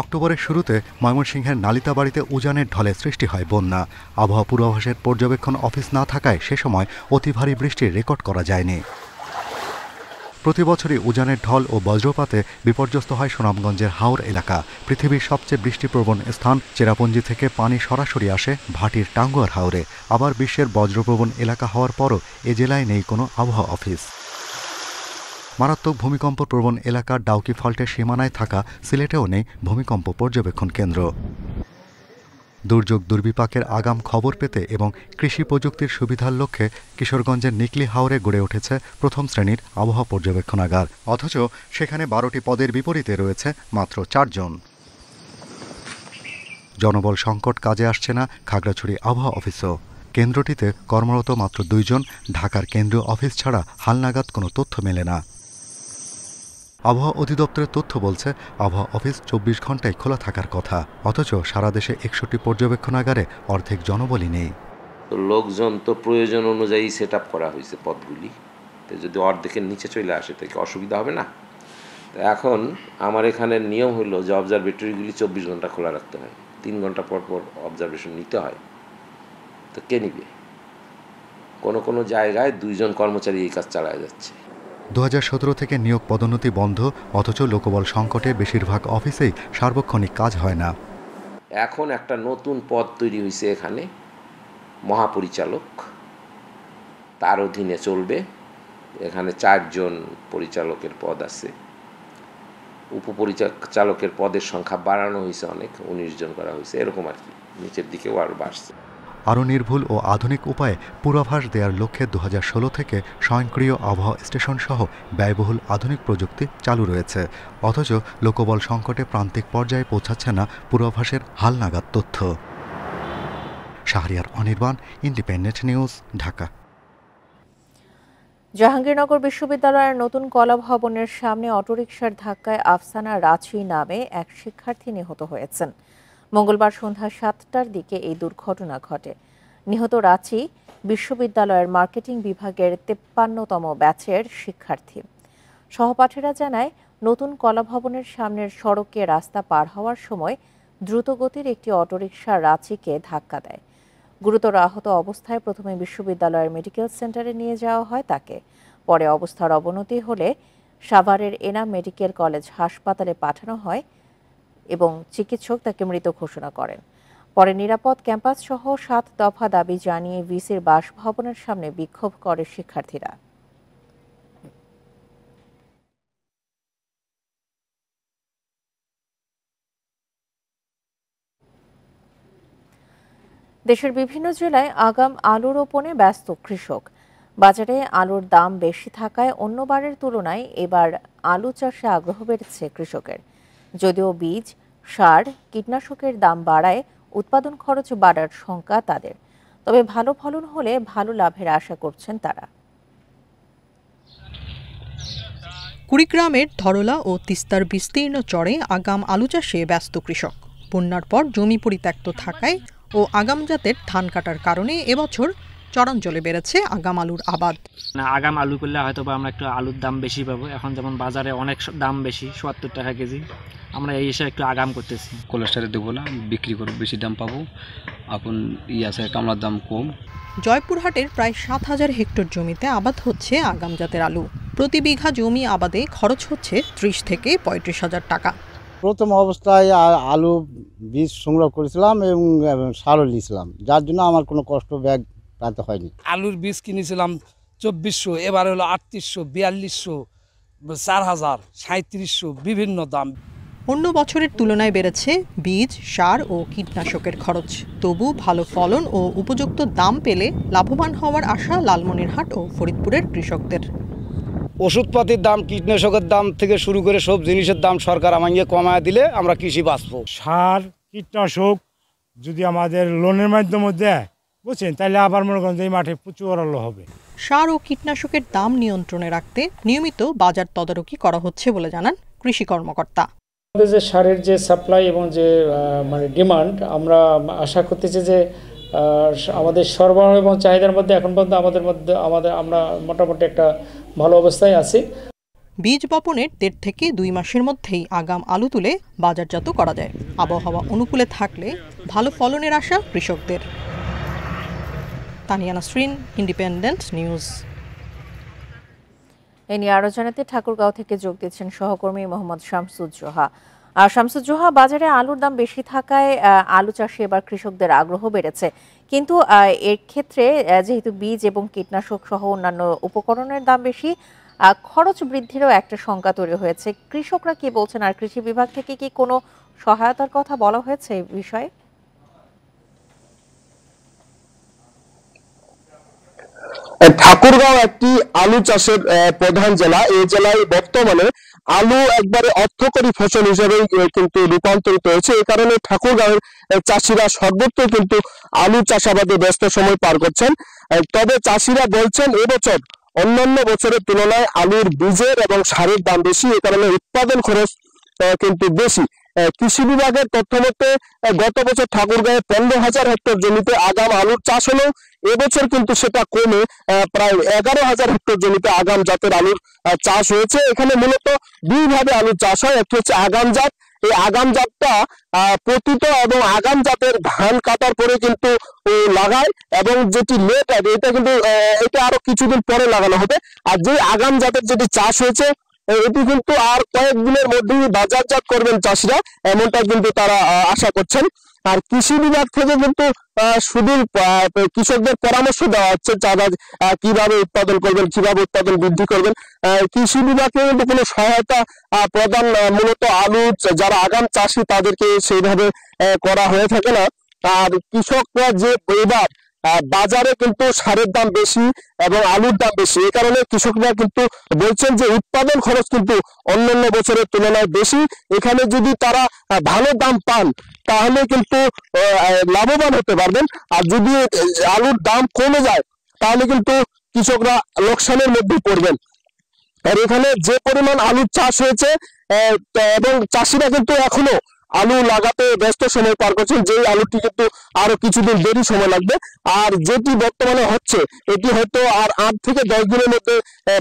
অক্টোবরের শুরুতে ময়মনসিংহের নালিতাবাড়িতে উজানের ঢলে সৃষ্টি হয় বন্যা। আবহাওয়া পূর্বাভাসের পর্যবেক্ষণ অফিস না থাকায় সে সময় অতি ভারী বৃষ্টির রেকর্ড করা যায়নি। প্রতি বছরই উজানের ঢল ও বজ্রপাতে বিপর্যস্ত হয় সুনামগঞ্জের হাওর এলাকা। পৃথিবীর সবচেয়ে বৃষ্টিপ্রবণ স্থান চেরাপুঞ্জি থেকে পানি সরাসরি আসে ভাটির টাঙ্গুয়ার হাওরে। আবার বিশ্বের বজ্রপ্রবণ এলাকা হওয়ার পরও এ জেলায় নেই কোনো আবহাওয়া অফিস। মারাত্মক ভূমিকম্প প্রবণ এলাকার ডাউকি ফল্টের সীমানায় থাকা সিলেটেও নেই ভূমিকম্প পর্যবেক্ষণ কেন্দ্র। দুর্যোগ দুর্বিপাকের আগাম খবর পেতে এবং কৃষি প্রযুক্তির সুবিধার লক্ষ্যে কিশোরগঞ্জের নিকলি হাওরে গড়ে উঠেছে প্রথম শ্রেণীর আবহাওয়া পর্যবেক্ষণাগার। অথচ সেখানে 12টি পদের বিপরীতে রয়েছে মাত্র 4 জন। জনবল সংকট কাজে আসছে না খাগড়াছড়ি আবহাওয়া অফিসও। কেন্দ্রটিতে কর্মরত মাত্র 2 জন। ঢাকার কেন্দ্রীয় অফিস ছাড়া হালনাগাদ কোনো তথ্য মেলে না। আবহাওয়া অধিদপ্তরের তথ্য বলছে আবহাওয়া অফিস 24 ঘন্টায় খোলা থাকার কথা, অথচ সারা দেশে 61টি পর্যবেক্ষণাগারে অর্ধেক জনবলই নেই। লোকজন তো প্রয়োজন অনুযায়ী সেট আপ করা হয়েছে পদগুলি, তো যদি অর্ধেকের নিচে চলে আসে তাকে অসুবিধা হবে না। তো এখন আমার এখানের নিয়ম হলো যে অবজারভেটরিগুলি 24 ঘন্টা খোলা রাখতে হয়, 3 ঘন্টা পর পর অবজারভেশন নিতে হয়। তো কে নিবে? কোনো কোনো জায়গায় 2 জন কর্মচারী এই কাজ চালায় যাচ্ছে। 2017 থেকে নিয়োগ পদোন্নতি বন্ধ, অথচ লোকবল সংকটে বেশিরভাগ অফিসেই সার্বক্ষণিক কাজ হয় না। এখন একটা নতুন পদ তৈরি হয়েছে এখানে, মহাপরিচালক, তার অধীনে চলবে। এখানে 4 জন পরিচালকের পদ আছে। উপপরিচালকের পদের সংখ্যা বাড়ানো হয়েছে অনেক, 19 জন করা হয়েছে, এরকম আর কি, নিচের দিকেও আরও বাড়ছে। আরও নির্ভুল ও আধুনিক উপায়ে পূর্বাভাস দেওয়ার লক্ষ্যে 2016 থেকে স্বয়ংক্রিয় আবহাওয়া স্টেশন সহ ব্যয়বহুল আধুনিক প্রযুক্তি চালু রয়েছে। অথচ লোকবল সংকটে প্রান্তিক পর্যায়ে পৌঁছাচ্ছে না পূর্বাভাসের হালনাগাদ তথ্য। Shahriar Anirban, independent news, Dhaka. জাহাঙ্গীরনগর বিশ্ববিদ্যালয়ের নতুন কলা ভবনের সামনে অটোরিকশার ধাক্কায় আফসানা রাচি নামে এক শিক্ষার্থী নিহত হয়েছেন। মঙ্গলবার সন্ধ্যা 7টার দিকে এই দুর্ঘটনা ঘটে। নিহত রাচি বিশ্ববিদ্যালয়ের মার্কেটিং বিভাগের 53তম ব্যাচের শিক্ষার্থী। সহপাঠীরা জানায়, নতুন কলা ভবনের সামনের সড়কে রাস্তা পার হওয়ার সময় দ্রুতগতির একটি অটোরিকশা রাচিকে ধাক্কা দেয়। গুরুতর আহত অবস্থায় প্রথমে বিশ্ববিদ্যালয়ের মেডিকেল সেন্টারে নিয়ে যাওয়া হয় তাকে। পরে অবস্থার অবনতি হলে সাভারের এনাম মেডিকেল কলেজ হাসপাতালে পাঠানো হয় এবং চিকিৎসক তাকে মৃত ঘোষণা করেন। পরে নিরাপদ ক্যাম্পাস সহ 7 দফা দাবি জানিয়ে ভিসির বাসভবনের সামনে বিক্ষোভ করে শিক্ষার্থীরা। দেশের বিভিন্ন জেলায় আগাম আলু রোপণে ব্যস্ত কৃষক। বাজারে আলুর দাম বেশি থাকায় অন্যবারের তুলনায় এবার আলু চাষে আগ্রহ বেড়েছে কৃষকের। যদিও বীজ, সার, কীটনাশকের দাম বাড়ায় উৎপাদন খরচ বাড়ার শঙ্কা তাদের। তবে ভালো ফলন হলে ভালো লাভের আশা করছেন তারা। কুড়িগ্রামের ধরলা ও তিস্তার বিস্তীর্ণ চরে আগাম আলু চাষে ব্যস্ত কৃষক। বন্যার পর জমি পরিত্যক্ত থাকায় ও আগাম জাতের ধান কাটার কারণে এবছর চরাঞ্চলে বেড়েছে আগাম আলুর আবাদ। আগাম আলু করলে হয়তো আমরা একটু আলুর দাম বেশি পাবো। এখন যেমন বাজারে অনেক দাম বেশি, ৭০ টাকা কেজি। আমরা এই এসে একটু আগাম করতেছি। কোলেস্টারে দেবো না, বিক্রি করে বেশি দাম পাবো। এখন আছে কামলার দাম কম। জয়পুরহাটের প্রায় ৭,০০০ হেক্টর জমিতে আবাদ হচ্ছে আগাম জাতের আলু। প্রতি বিঘা জমি আবাদে খরচ হচ্ছে ৩০ থেকে ৩৫,০০০ টাকা। প্রথম অবস্থায় আলু বীজ সংগ্রহ করেছিলাম এবং সারও নিয়েছিলাম, যার জন্য আমার কোনো কষ্ট ব্যাগ পাতে হয়নি। আলুর বীজ কিনেছিলাম ২৪০০, এবার হলো ৩৮০০, ৪২০০, ৪০০০, ৩৭০০, বিভিন্ন দাম। অন্য বছরের তুলনায় বেড়েছে বীজ, সার ও কীটনাশকের খরচ। তবু ভালো ফলন ও উপযুক্ত দাম পেলে লাভবান হওয়ার আশা লালমনিরহাট ও ফরিদপুরের কৃষকদের। ওষুধপাতির দাম, কীটনাশকের দাম থেকে শুরু করে সব জিনিসের দাম সরকার আমাকে কমায় দিলে আমরা কৃষি বাঁচবো। সার, কীটনাশক যদি আমাদের লোনের মাধ্যমে দেয়, বুঝছেন, তাহলে আবার মনে করেন এই মাঠে প্রচুর আলু হবে। সার ও কীটনাশকের দাম নিয়ন্ত্রণে রাখতে নিয়মিত বাজার তদারকি করা হচ্ছে বলে জানান কৃষি কর্মকর্তা। আমাদের যে সারের যে সাপ্লাই এবং যে ডিমান্ড, আমরা আশা করতেছি যে আমাদের সরবরাহ এবং চাহিদার মধ্যে এখন পর্যন্ত আমরা মোটামুটি একটা ভালো অবস্থায় আছি। বীজ বপনের ১.৫ থেকে ২ মাসের মধ্যেই আগাম আলু তুলে বাজারজাত করা যায়। আবহাওয়া অনুকূলে থাকলে ভালো ফলনের আশা কৃষকদের। Tania Nasrin, independent news. এ নিয়ে আরো জানাতে ঠাকুরগাঁও থেকে যোগ দিচ্ছেন সহকর্মী মোহাম্মদ শামসুজ্জোহা। শামসুজ্জোহা, বাজারে আলুর দাম বেশি থাকায় আলু চাষে এবার কৃষকদের আগ্রহ বেড়েছে, কিন্তু এর ক্ষেত্রে যেহেতু বীজ এবং কীটনাশক সহ অন্যান্য উপকরণের দাম বেশি, খরচ বৃদ্ধিরও একটা শঙ্কা তৈরি হয়েছে। কৃষকরা কি বলছেন, আর কৃষি বিভাগ থেকে কি কোনো সহায়তার কথা বলা হয়েছে এই বিষয়ে? ঠাকুরগাঁও একটি আলু চাষের প্রধান জেলা। এই জেলায় বর্তমানে আলু একবারে অর্থকরী ফসল হিসেবে কিন্তু রূপান্তরিত হয়েছে। এই কারণে ঠাকুরগাঁওয়ের চাষিরা সর্বত্র কিন্তু আলু চাষাবাদে ব্যস্ত সময় পার করছেন। তবে চাষিরা বলছেন এবছর অন্যান্য বছরের তুলনায় আলুর বীজের এবং সারের দাম বেশি, এই কারণে উৎপাদন খরচ কিন্তু বেশি। কৃষি বিভাগের তথ্য মতে গত বছর ঠাকুরগাঁয়ে ১৫,০০০ হেক্টর জমিতে আগাম আলুর চাষ হলেও এবছর কিন্তু সেটা কমে প্রায় ১১,০০০ হেক্টর জমিতে আগাম জাতের আলুর চাষ হয়েছে। এখানে মূলত দুইভাবে আলুর চাষ হয়, একটি হচ্ছে আগাম জাত। এই আগাম জাতটা পতিত এবং আগাম জাতের ধান কাটার পরে কিন্তু লাগায়, এবং যেটি লেট আগে এটা কিন্তু এটা আরো কিছুদিন পরে লাগানো হবে। আর যে আগাম জাতের যেটি চাষ হয়েছে এটি কিন্তু আর কয়েকদিনের মধ্যেই বাজারজাত করবেন চাষিরা, এমনটা কিন্তু তারা আশা করছেন। আর কৃষি বিভাগ থেকে কিন্তু শুধু কৃষকদের পরামর্শ দেওয়া হচ্ছে চাঁদা কিভাবে উৎপাদন করবেন, কিভাবে উৎপাদন বৃদ্ধি করবেন। কৃষি বিভাগে কিন্তু কোনো সহায়তা প্রদান মূলত আলু যারা আগাম চাষি তাদেরকে সেইভাবে করা হয়ে থাকে না। আর কৃষকরা যে এবার বাজারে কিন্তু সারের দাম বেশি এবং আলুর দাম বেশি, এই কারণে কৃষকরা কিন্তু বলছেন যে উৎপাদন খরচ কিন্তু অন্যান্য বছরের তুলনায় বেশি। এখানে যদি তারা ভালো দাম পান তাহলে কিন্তু লাভবান হতে পারবেন, আর যদি আলুর দাম কমে যায় তাহলে কিন্তু কৃষকরা লোকসানের মধ্যে পড়বেন। আর এখানে যে পরিমাণ আলুর চাষ হয়েছে এবং চাষিরা কিন্তু এখনো আলু লাগাতে ব্যস্ত সময় পার করছেন, যেই আলুটি কিন্তু আরো কিছুদিন দেরি সময় লাগবে। আর যেটি বর্তমানে হচ্ছে এটি হয়তো আর 8 থেকে 10 দিনের মধ্যে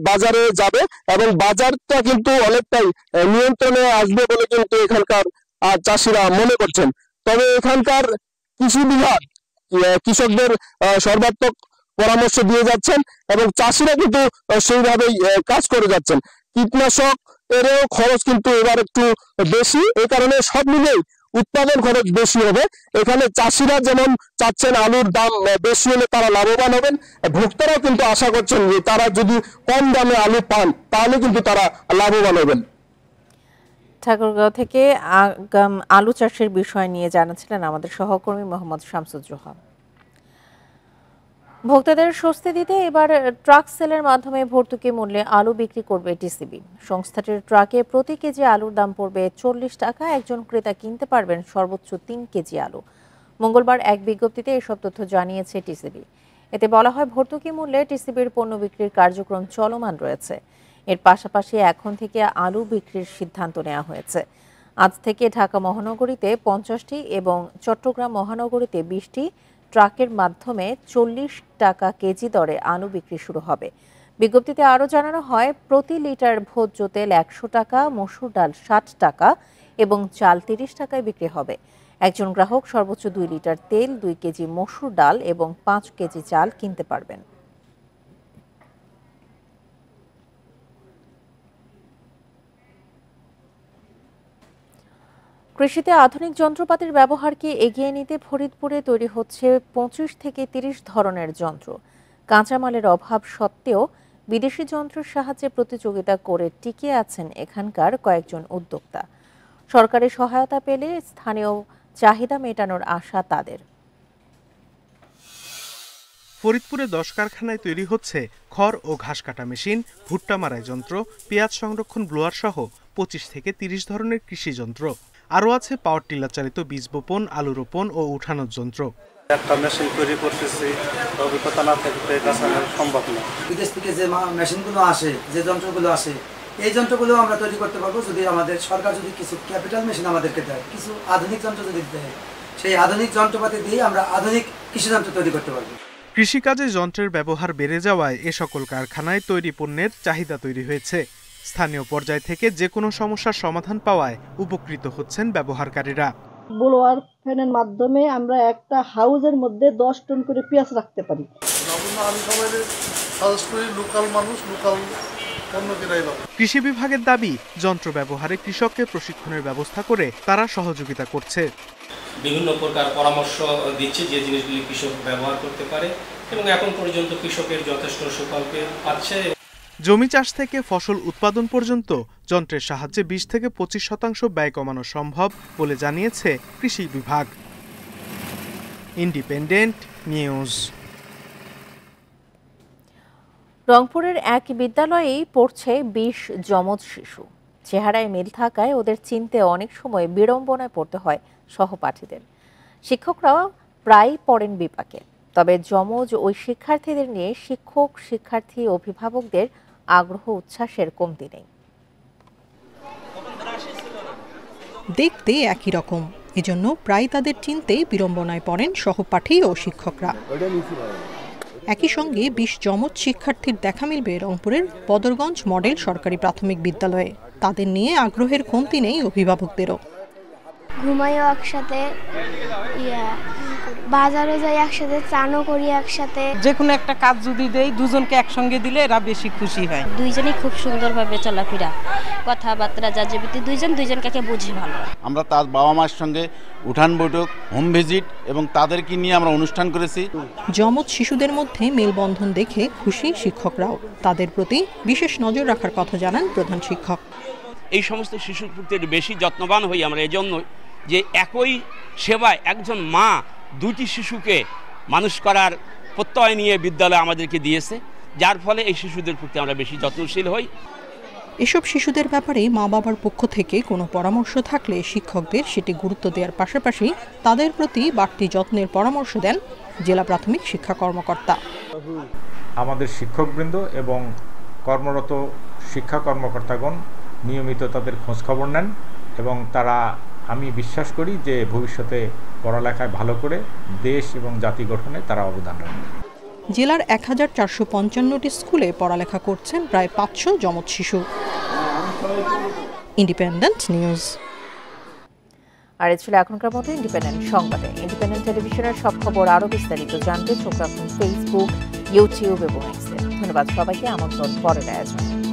বাজারে যাবে এবং বাজারটা কিন্তু অনেকটাই নিয়ন্ত্রণে আসবে বলে কিন্তু এখানকার চাষিরা মনে করছেন। তবে এখানকার কৃষি বিভাগ কৃষকদের সর্বাত্মক পরামর্শ দিয়ে যাচ্ছেন এবং চাষিরা কিন্তু সেইভাবেই কাজ করে যাচ্ছেন। কীটনাশক এরও খরচ কিন্তু এবার একটু বেশি, এই কারণে সব মিলেই উৎপাদন খরচ বেশি হবে। এখানে চাষিরা যেমন চাচ্ছেন আলুর দাম বেশি হলে তারা লাভবান হবেন, ভোক্তারাও কিন্তু আশা করছেন যে তারা যদি কম দামে আলু পান তাহলে কিন্তু তারা লাভবান হবেন। ঠাকুরগাঁও থেকে আগাম আলু চাষের বিষয় নিয়ে জানাচ্ছিলেন আমাদের সহকর্মী মোহাম্মদ শামসুজ্জোহা। ভোক্তাদের স্বস্তি দিতে এবার ট্রাক সেলের মাধ্যমে ভর্তুকি মূল্যে আলু বিক্রি করবে টিসিবি। সংস্থাটির ট্রাকে প্রতি কেজি আলুর দাম পড়বে 40 টাকা। একজন ক্রেতা কিনতে পারবেন সর্বোচ্চ 3 কেজি আলু। মঙ্গলবার এক বিজ্ঞপ্তিতে এসব তথ্য জানিয়েছে টিসিবি। এতে বলা হয়, ভর্তুকি মূল্যে টিসিবির পণ্য বিক্রির কার্যক্রম চলমান রয়েছে। এর পাশাপাশি এখন থেকে আলু বিক্রির সিদ্ধান্ত নেওয়া হয়েছে। আজ থেকে ঢাকা মহানগরীতে 50টি এবং চট্টগ্রাম মহানগরীতে 20টি ট্রাকের মাধ্যমে 40 টাকা কেজি দরে আলু বিক্রি শুরু হবে। বিজ্ঞপ্তিতে আরও জানানো হয়, প্রতি লিটার ভোজ্য তেল 100 টাকা, মসুর ডাল 60 টাকা এবং চাল 30 টাকায় বিক্রি হবে। একজন গ্রাহক সর্বোচ্চ 2 লিটার তেল, 2 কেজি মসুর ডাল এবং 5 কেজি চাল কিনতে পারবেন। কৃষিতে আধুনিক যন্ত্রপাতির ব্যবহারকে এগিয়ে নিতে ফরিদপুরে তৈরি হচ্ছে 25 থেকে 30 ধরনের যন্ত্র। কাঁচামালের অভাব সত্ত্বেও বিদেশি যন্ত্রের সাহায্যে প্রতিযোগিতা করে টিকে আছেন এখানকার কয়েকজন উদ্যোক্তা। সরকারি সহায়তা পেলে স্থানীয় চাহিদা মেটানোর আশা তাদের। ফরিদপুরে 10 কারখানায় তৈরি হচ্ছে খড় ও ঘাস কাটা মেশিন, ভুট্টা মারাই যন্ত্র, পেঁয়াজ সংরক্ষণ ব্লোয়ার সহ 25 থেকে 30 ধরনের কৃষি যন্ত্র। আরও আছে পাওয়ার টিলার চালিত বীজ বপন, আলু রোপণ ও উঠানোর যন্ত্র। একটা মেশিন তৈরি করতেছি, অভিজ্ঞতা না থাকলে কাজ সম্ভব না। বিদেশ থেকে যে মেশিনগুলো আসে, যে যন্ত্রগুলো আসে, এই যন্ত্রগুলো আমরা তৈরি করতে পারবো যদি আমাদের সরকার যদি কিছু ক্যাপিটাল মেশিন আমাদেরকে দেয়, কিছু আধুনিক যন্ত্র যদি দেয়, সেই আধুনিক যন্ত্রপাতি দিয়ে আমরা আধুনিক কৃষি যন্ত্র তৈরি করতে পারবো। কৃষিকাজে যন্ত্রের ব্যবহার বেড়ে যাওয়ায় এ সকল কারখানায় তৈরি পণ্যের চাহিদা তৈরি হয়েছে। স্থানীয় পর্যায় থেকে যে কোনো সমস্যার সমাধান পাওয়ায় উপকৃত হচ্ছেন ব্যবহারকারীরা। ব্লোয়ার ফ্যানের মাধ্যমে আমরা একটা হাউজের মধ্যে 10 টন করে পেঁয়াজ রাখতে পারি। কৃষি বিভাগের দাবি, যন্ত্র ব্যবহারে কৃষককে প্রশিক্ষণের ব্যবস্থা করে তারা সহযোগিতা করছে। বিভিন্ন প্রকার পরামর্শ দিচ্ছে যে জিনিসগুলি কৃষক ব্যবহার করতে পারে এবং এখন পর্যন্ত কৃষকের যথেষ্ট সুফল পাচ্ছে। জমি চাষ থেকে ফসল উৎপাদন পর্যন্ত যন্ত্রের সাহায্যে 20 থেকে 25% ব্যয় কমানো সম্ভব বলে জানিয়েছে কৃষি বিভাগ। Independent news. রংপুরের এক বিদ্যালয়েই পড়ছে 20 যমজ শিশু। চেহারায় মিল থাকায় ওদের চিনতে অনেক সময় বিড়ম্বনায় পড়তে হয় সহপাঠীদের। শিক্ষকরাও প্রায় পড়েন বিপাকে। তবে যমজ ওই শিক্ষার্থীদের নিয়ে শিক্ষক, শিক্ষার্থী, অভিভাবকদের আগ্রহ উচ্ছ্বাসের কমতি নেই। দেখতে একই রকম, এজন্য প্রায় তাদের চিনতে বিড়ম্বনায় পড়েন সহপাঠী ও শিক্ষকরা। একই সঙ্গে 20 যমজ শিক্ষার্থীর দেখা মিলবে রংপুরের বদরগঞ্জ মডেল সরকারি প্রাথমিক বিদ্যালয়ে। তাদের নিয়ে আগ্রহের কমতি নেই অভিভাবকদেরও। ঘুমাইও একসাথে, বাজারে যাই একসাথে, চানও করি একসাথে। যে কোনো একটা কাজ যদি দেই, দুজনকে একসঙ্গে দিলে এরা বেশি খুশি হয়। দুইজনই খুব সুন্দরভাবে চলাফেরা, কথাবার্তা, যাযাবরী, দুইজনকে বুঝি ভালো। আমরা তার বাবা মার সঙ্গে উঠান বৈঠক, হোম ভিজিট এবং তাদেরকে নিয়ে আমরা অনুষ্ঠান করেছি। যমজ শিশুদের মধ্যে মেলবন্ধন দেখে খুশি শিক্ষকরাও। তাদের প্রতি বিশেষ নজর রাখার কথা জানান প্রধান শিক্ষক। এই সমস্ত শিশুর প্রতি বেশি যত্নবান হই আমরা এজন্য যে একই সেবায় একজন মা 2টি শিশুকে মানুষ করার প্রত্যয় নিয়ে বিদ্যালয় আমাদেরকে দিয়েছে, যার ফলে এই শিশুদের প্রতি আমরা বেশি যত্নশীল হই। এসব শিশুদের ব্যাপারে মা বাবার পক্ষ থেকে কোনো পরামর্শ থাকলে শিক্ষকদের সেটি গুরুত্ব দেওয়ার পাশাপাশি তাদের প্রতি বাড়তি যত্নের পরামর্শ দেন জেলা প্রাথমিক শিক্ষা কর্মকর্তা। আমাদের শিক্ষকবৃন্দ এবং কর্মরত শিক্ষা কর্মকর্তাগণ নিয়মিত তাদের খোঁজখবর নেন এবং তারা, আমি বিশ্বাস করি যে ভবিষ্যতে পড়ালেখায় ভালো করে দেশ এবং জাতি গঠনে তারা অবদান রাখবে। জেলার 1455টি স্কুলে পড়ালেখা করছেন প্রায় 500 যমজ শিশু। Independent news. আর এ ছিল এখনকার মতো ইন্ডিপেন্ডেন্ট সংবাদে। ইন্ডিপেন্ডেন্ট টেলিভিশনের সব খবর আরও বিস্তারিত জানতে চোখ রাখুন ফেসবুক, ইউটিউব এবং এক্সে। ধন্যবাদ সবাইকে। আমন্ত্রণ পরের আয়োজন।